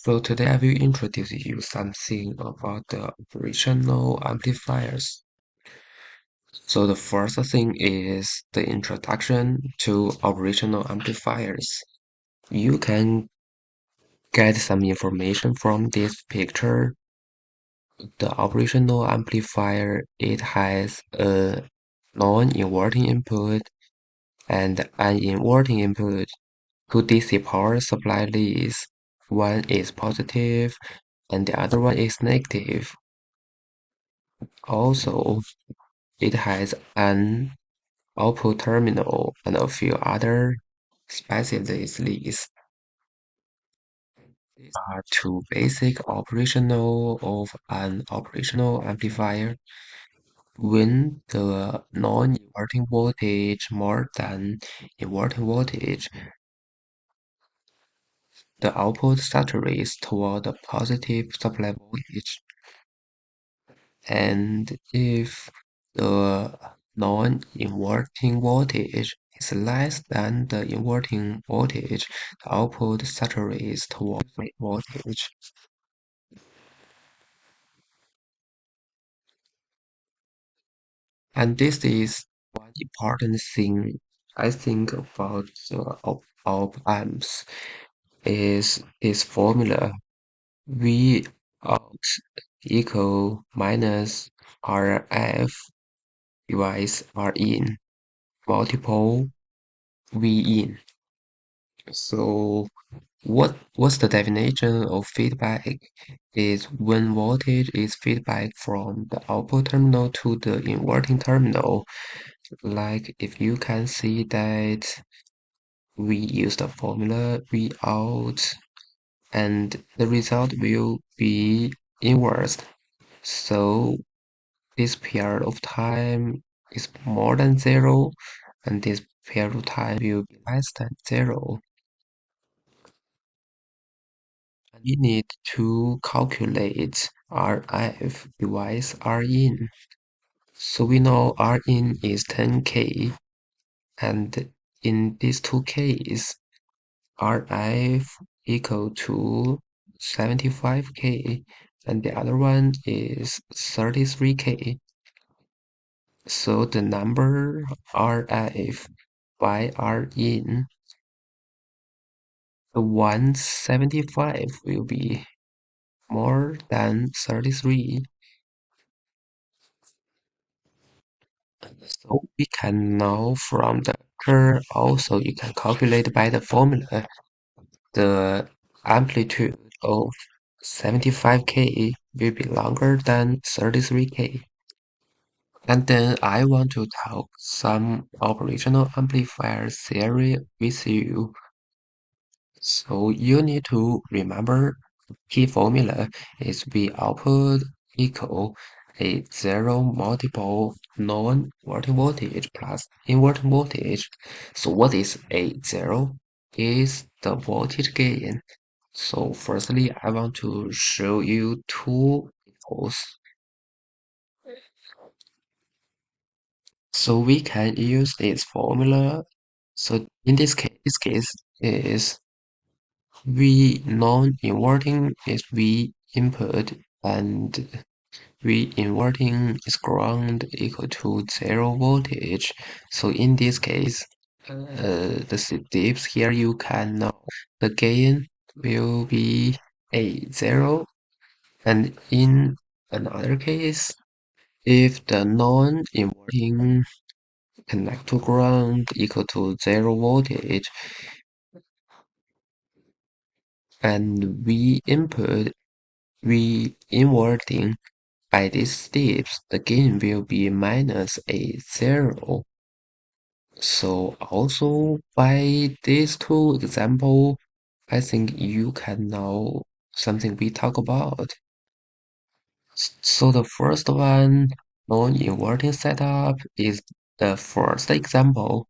So today I will introduce you something about the operational amplifiers. So the first thing is the introduction to operational amplifiers. You can get some information from this picture. The operational amplifier, it has a non-inverting input and an inverting input. Two DC power supply leads. One is positive and the other one is negative. Also, it has an output terminal and a few other specialties. These are two basic operational of an operational amplifier. When the non-inverting voltage more than inverting voltage, the output saturates toward the positive supply voltage. And if the non-inverting voltage is less than the inverting voltage, the output saturates towards the voltage. And this is one important thing I think about the op amps is this formula V out equal minus RF device R in multiple V in. So what's the definition of feedback? Is when voltage is feedback from the output terminal to the inverting terminal. Like if you can see that we use the formula V out and the result will be inverse. So this period of time is more than zero and this period of time will be less than zero. We need to calculate RF device Rin. So we know Rin is 10K, and in these two cases, RF equal to 75K, and the other one is 33K. So the number RF by Rin, the 175 will be more than 33. So we can know from the curve also you can calculate by the formula the amplitude of 75K will be longer than 33K. And then I want to talk some operational amplifier theory with you. So you need to remember key formula is V output equal a zero multiple non-inverting voltage plus inverting voltage. So what is a zero? Is the voltage gain. So firstly, I want to show you two examples. So we can use this formula. So in this case is V non-inverting is V input and V inverting is ground equal to 0 voltage. So in this case, the steps here you can know the gain will be a 0. And in another case, if the non-inverting connect to ground equal to 0 voltage and V input V inverting by these steps, the gain will be minus a 0. So also by these two example, I think you can know something we talk about. So the first one, non-inverting setup, is the first example,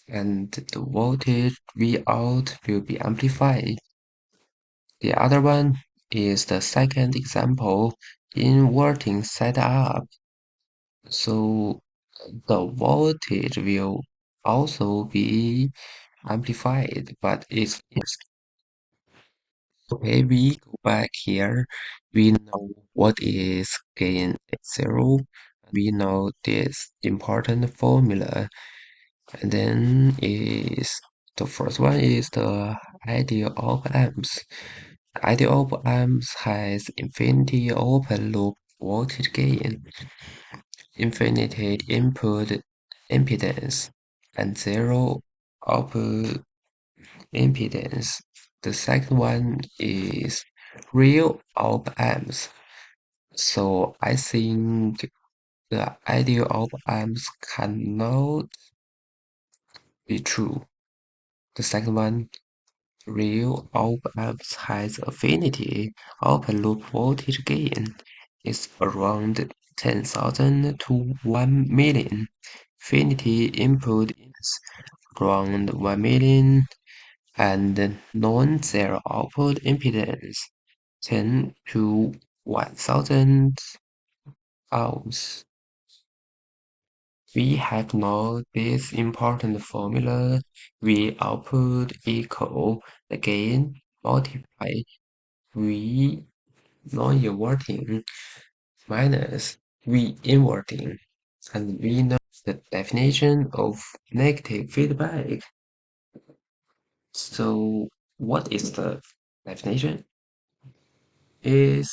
and the voltage V out will be amplified. The other one is the second example, inverting setup. So the voltage will also be amplified, but it's Okay, we go back here. We know what is gain at zero. We know this important formula. And then is the first one is the ideal op amps. The ideal op amps has infinity open loop voltage gain, infinity input impedance, and zero output impedance. The second one is real op amps. So I think the ideal op amps cannot be true. The second one, real op amps has affinity open loop voltage gain is around 10,000 to 1 million. Affinity input is around 1 million and non-zero output impedance 10 to 1000 ohms. We have now this important formula. V output equal the gain multiply V non-inverting minus V inverting. And we know the definition of negative feedback. So what is the definition? Is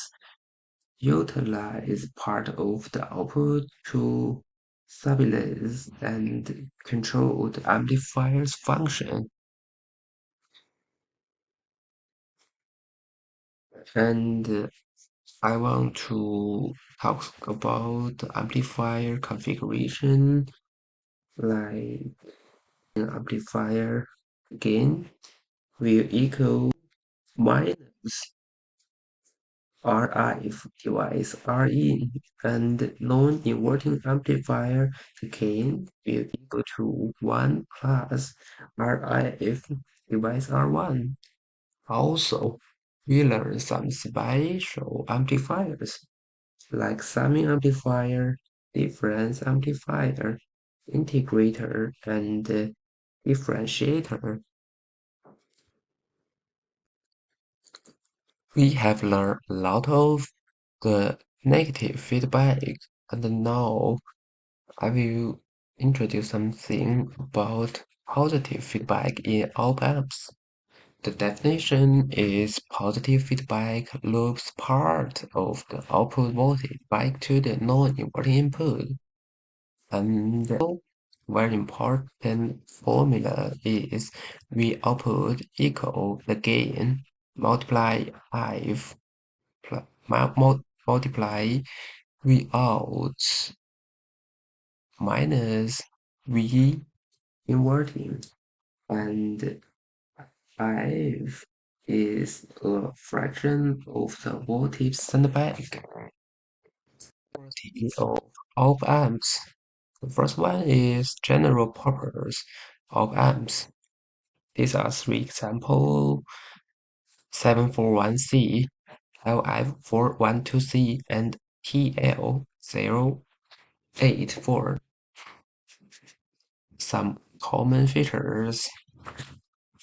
utilize part of the output to stabilize and control the amplifier's function. And I want to talk about the amplifier configuration, like an amplifier gain will equal minus RF device Rin and non-inverting amplifier gain will equal to 1 plus RIF device R1. Also, we learn some special amplifiers like summing amplifier, difference amplifier, integrator, and differentiator. We have learned a lot of the negative feedback, and now I will introduce something about positive feedback in op amps. The definition is positive feedback loops part of the output voltage back to the non-inverting input. And the very important formula is V output equal the gain multiply if multiply V out minus V inverting. And if is a fraction of the voltage sent back. Property of op amps. The first one is general purpose op amps. These are three examples: 741C, LF412C, and TL084. Some common features: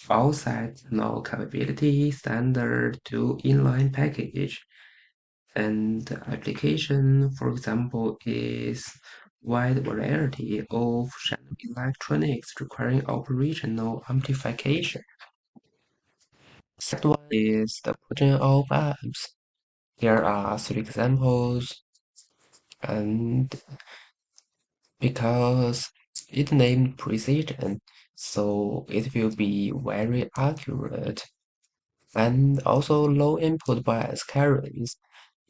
outside no capability standard to inline package. And the application, for example, is wide variety of channel electronics requiring operational amplification. Second one is the precision of amps. There are three examples, and because it named precision, so it will be very accurate. And also low input bias currents,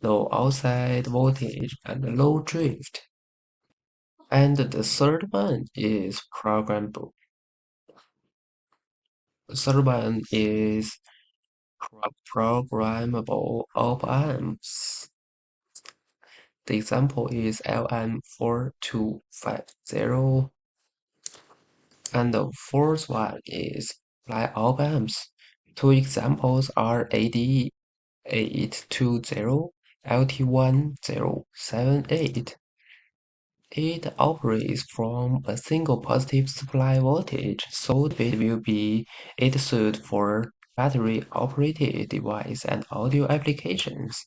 low outside voltage, and low drift. And the third one is programmable. The third one is programmable op amps. The example is LM4250. And the fourth one is fly op amps. Two examples are AD820, LT1078. It operates from a single positive supply voltage, so the bit will be 8 suit for battery-operated device and audio applications.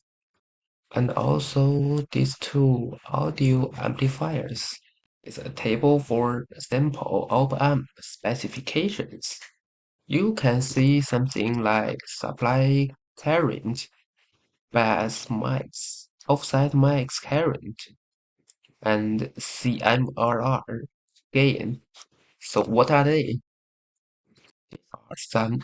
And also these two audio amplifiers is a table for sample op-amp specifications. You can see something like supply current, bass mics, offset mics current, and CMRR gain. So what are they? Are some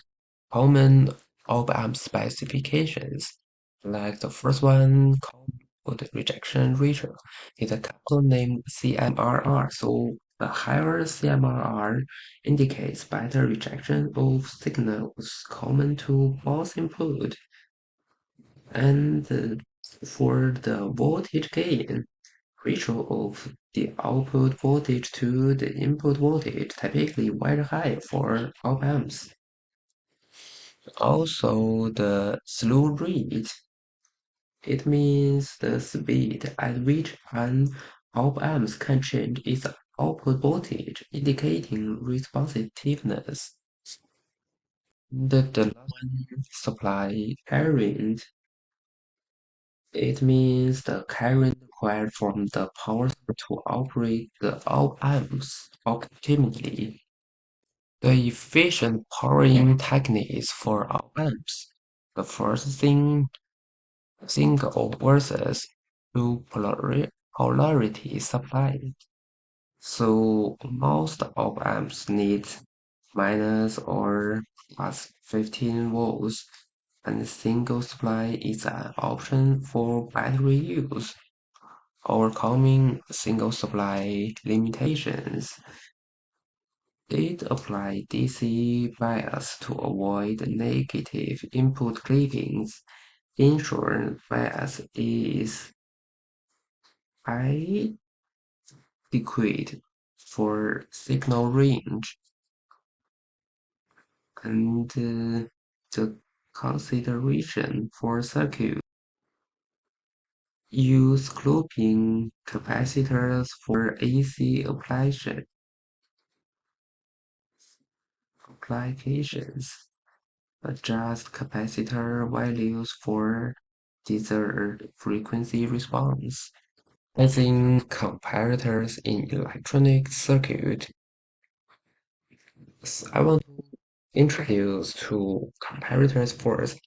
common op-amp specifications. Like the first one called rejection ratio is a couple named CMRR. So the higher CMRR indicates better rejection of signals common to both input. And for the voltage gain, ratio of the output voltage to the input voltage typically very high for op amps. Also, the slew rate, it means the speed at which an op amp can change its output voltage, indicating responsiveness. The last one, supply current, it means the current required from the power source to operate the op amps optimally. The efficient powering techniques for op amps. The first thing single versus two polarity supply. So most op amps need minus or plus 15 volts, and single supply is an option for battery use, overcoming single supply limitations. It apply DC bias to avoid negative input clippings. Insurance bias is adequate for signal range, and the consideration for circuit use cloaking capacitors for AC applications. Adjust capacitor values for desired frequency response. Using comparators in electronic circuit, I want to introduce two comparators first.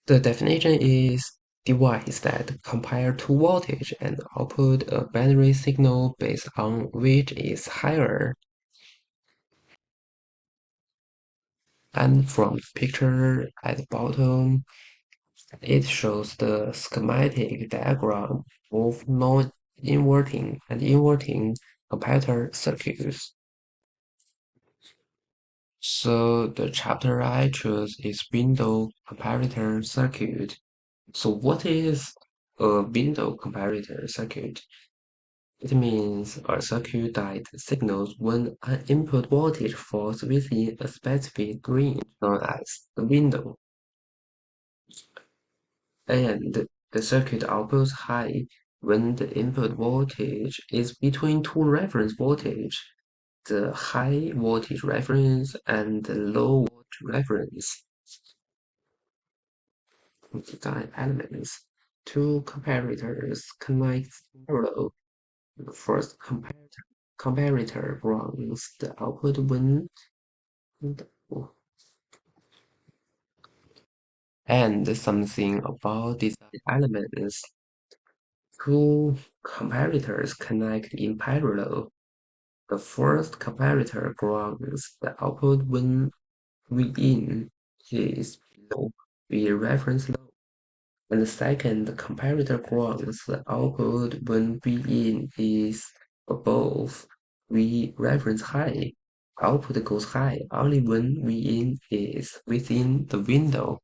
The definition is device that compare two voltage and output a binary signal based on which is higher. And from the picture at the bottom, it shows the schematic diagram of non-inverting and inverting comparator circuits. So the chapter I chose is window comparator circuit. So what is a window comparator circuit? It means a circuit that signals when an input voltage falls within a specific range known as the window, and the circuit outputs high when the input voltage is between two reference voltage, the high voltage reference and the low voltage reference. Design elements. Two comparators connect parallel. The first comparator grounds the output when and something about design elements. Two comparators connect in parallel. The first comparator grounds the output when Vin is below V reference low, and the second comparator grounds the output when Vin is above V reference high. Output goes high only when Vin is within the window.